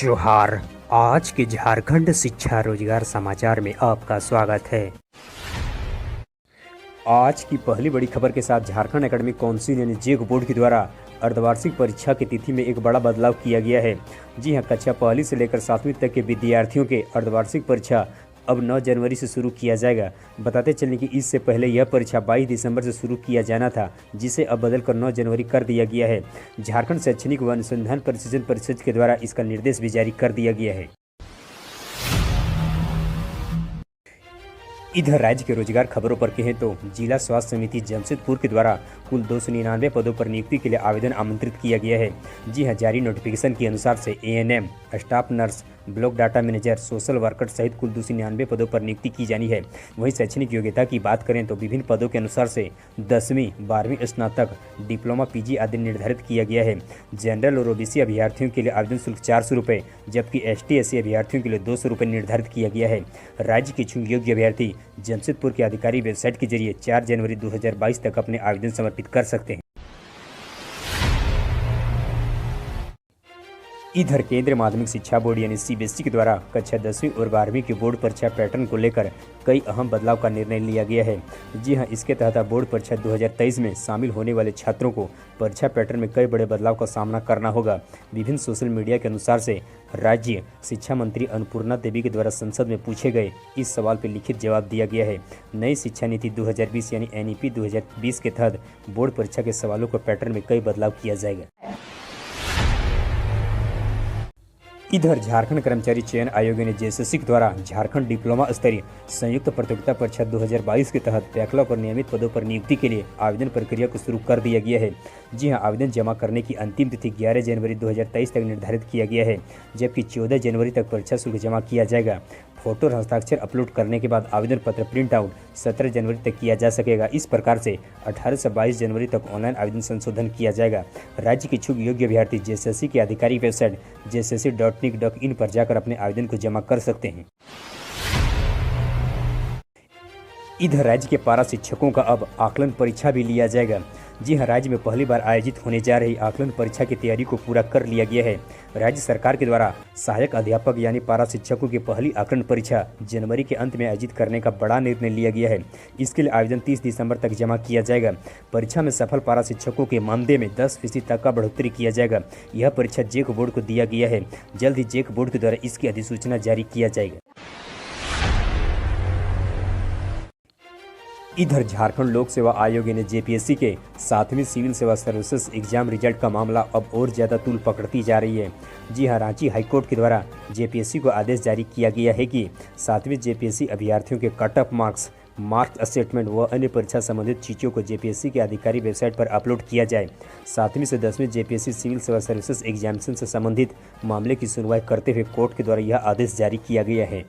जोहार। आज के झारखंड शिक्षा रोजगार समाचार में आपका स्वागत है। आज की पहली बड़ी खबर के साथ झारखंड एकेडमिक काउंसिल यानी जेक बोर्ड के द्वारा अर्धवार्षिक परीक्षा की तिथि में एक बड़ा बदलाव किया गया है। जी हां, कक्षा पहली से लेकर 7वीं तक के विद्यार्थियों के अर्धवार्षिक परीक्षा अब 9 जनवरी से शुरू किया जाएगा। बताते चलें कि इससे पहले यह परीक्षा 22 दिसंबर से शुरू किया जाना था, जिसे अब बदलकर 9 जनवरी कर दिया गया है। झारखंड शैक्षणिक व अनुसंधान परिषद के द्वारा इसका निर्देश भी जारी कर दिया गया है। इधर राज्य के रोजगार खबरों पर कहें तो जिला स्वास्थ्य समिति जमशेदपुर के द्वारा कुल 299 पदों पर नियुक्ति के लिए आवेदन आमंत्रित किया गया है। जी हां, जारी नोटिफिकेशन के अनुसार से ANM, staff nurse, block data manager, social worker सहित कुल 299 पदों पर नियुक्ति की जानी है। वहीं शैक्षणिक योग्यता की बात करें तो विभिन्न पदों के अनुसार से 10वीं, 12वीं स्नातक, डिप्लोमा, पीजी आदि निर्धारित किया गया है। जनरल और ओबीसी अभ्यर्थियों के लिए आवेदन शुल्क 400 रुपये, जबकि ST/SC अभ्यर्थियों के लिए 200 रुपये निर्धारित किया गया है। राज्य के इच्छुक योग्य अभ्यर्थी जमशेदपुर के आधिकारिक वेबसाइट के जरिए 4 जनवरी 2022 तक अपने आवेदन समर्पित कर सकते हैं। इधर केंद्रीय माध्यमिक शिक्षा बोर्ड यानी CBSE के द्वारा कक्षा 10वीं और 12वीं की बोर्ड परीक्षा पैटर्न को लेकर कई अहम बदलाव का निर्णय लिया गया है। जी हां, इसके तहत बोर्ड परीक्षा 2023 में शामिल होने वाले छात्रों को परीक्षा पैटर्न में कई बड़े बदलाव का सामना करना होगा। विभिन्न सोशल मीडिया के अनुसार से राज्य शिक्षा मंत्री अन्नपूर्णा देवी के द्वारा संसद में पूछे गए इस सवाल पर लिखित जवाब दिया गया है। नई शिक्षा नीति 2020 यानी NEP 2020 के तहत बोर्ड परीक्षा के सवालों को पैटर्न में कई बदलाव किया जाएगा। इधर झारखंड कर्मचारी चयन आयोग ने JSSC के द्वारा झारखंड डिप्लोमा स्तरीय संयुक्त प्रतियोगिता परीक्षा 2022 के तहत बैकलॉग और नियमित पदों पर नियुक्ति के लिए आवेदन प्रक्रिया को शुरू कर दिया गया है। जी हां, आवेदन जमा करने की अंतिम तिथि 11 जनवरी 2023 तक निर्धारित किया गया है, जबकि 14 जनवरी तक परीक्षा शुल्क जमा किया जाएगा। फोटो और हस्ताक्षर अपलोड करने के बाद आवेदन पत्र प्रिंट आउट 17 जनवरी तक किया जा सकेगा। इस प्रकार से 18 से 22 जनवरी तक ऑनलाइन आवेदन संशोधन किया जाएगा। राज्य के इच्छुक योग्य अभ्यर्थी JSSC की आधिकारिक वेबसाइट jssc.nic.in पर जाकर अपने आवेदन को जमा कर सकते हैं। इधर राज्य के पारा शिक्षकों का अब आकलन परीक्षा भी लिया जाएगा। जी हां, राज्य में पहली बार आयोजित होने जा रही आकलन परीक्षा की तैयारी को पूरा कर लिया गया है। राज्य सरकार के द्वारा सहायक अध्यापक यानी पारा शिक्षकों की पहली आकलन परीक्षा जनवरी के अंत में आयोजित करने का बड़ा निर्णय लिया गया है। इसके लिए आवेदन 30 दिसंबर तक जमा किया जाएगा। परीक्षा में सफल पारा शिक्षकों के मानदेय में 10% तक का बढ़ोतरी किया जाएगा। यह परीक्षा जेक बोर्ड को दिया गया है। जल्द ही जेक बोर्ड के द्वारा इसकी अधिसूचना जारी किया जाएगा। इधर झारखंड लोक सेवा आयोग ने JPSC के 7वीं सिविल सेवा सर्विसेज एग्जाम रिजल्ट का मामला अब और ज़्यादा तूल पकड़ती जा रही है। जी हां, रांची हाईकोर्ट के द्वारा JPSC को आदेश जारी किया गया है कि 7वीं JPSC अभ्यर्थियों के cut off marks, marks statement व अन्य परीक्षा संबंधित चीज़ों को JPSC की आधिकारिक वेबसाइट पर अपलोड किया जाए। 7वीं से 10वीं JPSC सिविल सेवा सर्विसेज एग्जामिनेशन से संबंधित मामले की सुनवाई करते हुए कोर्ट के द्वारा यह आदेश जारी किया गया है।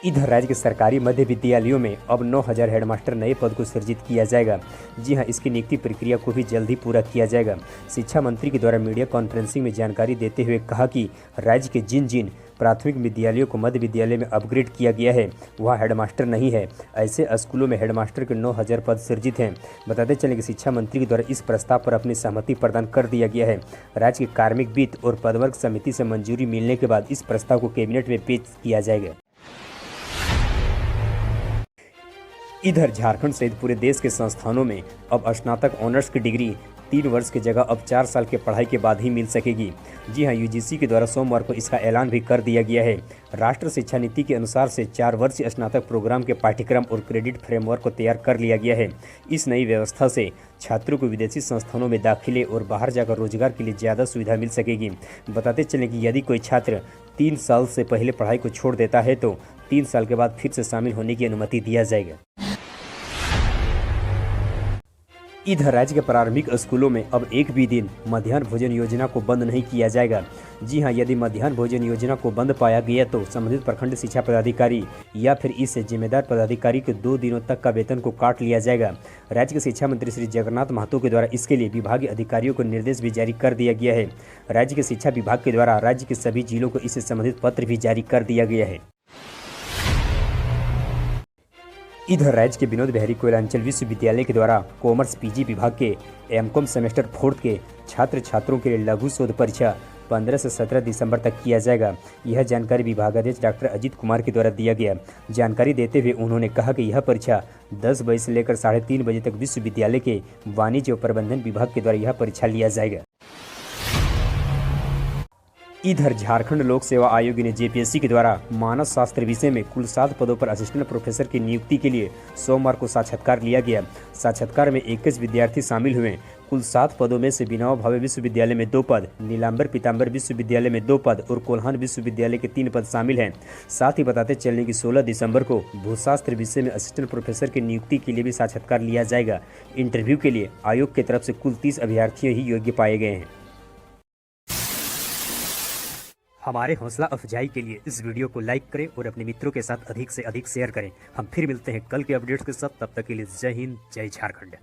इधर राज्य के सरकारी मध्य विद्यालयों में अब 9000 हेडमास्टर नए पद को सृजित किया जाएगा। जी हां, इसकी नियुक्ति प्रक्रिया को भी जल्द ही पूरा किया जाएगा। शिक्षा मंत्री के द्वारा मीडिया कॉन्फ्रेंसिंग में जानकारी देते हुए कहा कि राज्य के जिन जिन प्राथमिक विद्यालयों को मध्य विद्यालय में अपग्रेड किया गया है वहाँ हेडमास्टर नहीं है। ऐसे स्कूलों में हेडमास्टर के 9000 पद सृजित हैं। बताते चलें कि शिक्षा मंत्री के द्वारा इस प्रस्ताव पर अपनी सहमति प्रदान कर दिया गया है। राज्य के कार्मिक वित्त और पदवर्ग समिति से मंजूरी मिलने के बाद इस प्रस्ताव को कैबिनेट में पेश किया जाएगा। इधर झारखंड सहित पूरे देश के संस्थानों में अब स्नातक ऑनर्स की डिग्री 3 वर्ष की जगह अब 4 साल के पढ़ाई के बाद ही मिल सकेगी। जी हां, UGC के द्वारा सोमवार को इसका ऐलान भी कर दिया गया है। राष्ट्रीय शिक्षा नीति के अनुसार से 4 वर्षीय स्नातक प्रोग्राम के पाठ्यक्रम और क्रेडिट फ्रेमवर्क को तैयार कर लिया गया है। इस नई व्यवस्था से छात्रों को विदेशी संस्थानों में दाखिले और बाहर जाकर रोजगार के लिए ज़्यादा सुविधा मिल सकेगी। बताते चलें कि यदि कोई छात्र 3 साल से पहले पढ़ाई को छोड़ देता है तो 3 साल के बाद फिर से शामिल होने की अनुमति दिया जाएगा। इधर राज्य के प्रारंभिक स्कूलों में अब एक भी दिन मध्याह्न भोजन योजना को बंद नहीं किया जाएगा। जी हां, यदि मध्याह्न भोजन योजना को बंद पाया गया तो संबंधित प्रखंड शिक्षा पदाधिकारी या फिर इससे जिम्मेदार पदाधिकारी के 2 दिनों तक का वेतन को काट लिया जाएगा। राज्य के शिक्षा मंत्री श्री जगन्नाथ महतो के द्वारा इसके लिए विभागीय अधिकारियों को निर्देश भी जारी कर दिया गया है। राज्य के शिक्षा विभाग के द्वारा राज्य के सभी जिलों को इससे संबंधित पत्र भी जारी कर दिया गया है। इधर राज्य के विनोद बिहारी कोयलांचल विश्वविद्यालय के द्वारा कॉमर्स पीजी विभाग के एमकॉम सेमेस्टर 4 के छात्र छात्रों के लिए लघु शोध परीक्षा 15 से 17 दिसंबर तक किया जाएगा। यह जानकारी विभागाध्यक्ष डॉक्टर अजीत कुमार के द्वारा दिया गया। जानकारी देते हुए उन्होंने कहा कि यह परीक्षा 10 बजे से लेकर 3:30 बजे तक विश्वविद्यालय के वाणिज्य और प्रबंधन विभाग के द्वारा यह परीक्षा लिया जाएगा। इधर झारखंड लोक सेवा आयोग ने जेपीएससी के द्वारा मानव शास्त्र विषय में कुल 7 पदों पर असिस्टेंट प्रोफेसर की नियुक्ति के लिए सोमवार को साक्षात्कार लिया गया। साक्षात्कार में 21 विद्यार्थी शामिल हुए। कुल 7 पदों में से विनोबा भावे विश्वविद्यालय में 2 पद, नीलांबर पीताम्बर विश्वविद्यालय में 2 पद और कोल्हान विश्वविद्यालय के 3 पद शामिल हैं। साथ ही बताते चलने की 16 दिसंबर को भूशास्त्र विषय में असिस्टेंट प्रोफेसर की नियुक्ति के लिए भी साक्षात्कार लिया जाएगा। इंटरव्यू के लिए आयोग की तरफ से कुल 30 अभ्यर्थी ही योग्य पाए गए हैं। हमारे हौसला अफजाई के लिए इस वीडियो को लाइक करें और अपने मित्रों के साथ अधिक से अधिक शेयर करें। हम फिर मिलते हैं कल के अपडेट्स के साथ। तब तक के लिए जय हिंद, जय झारखंड।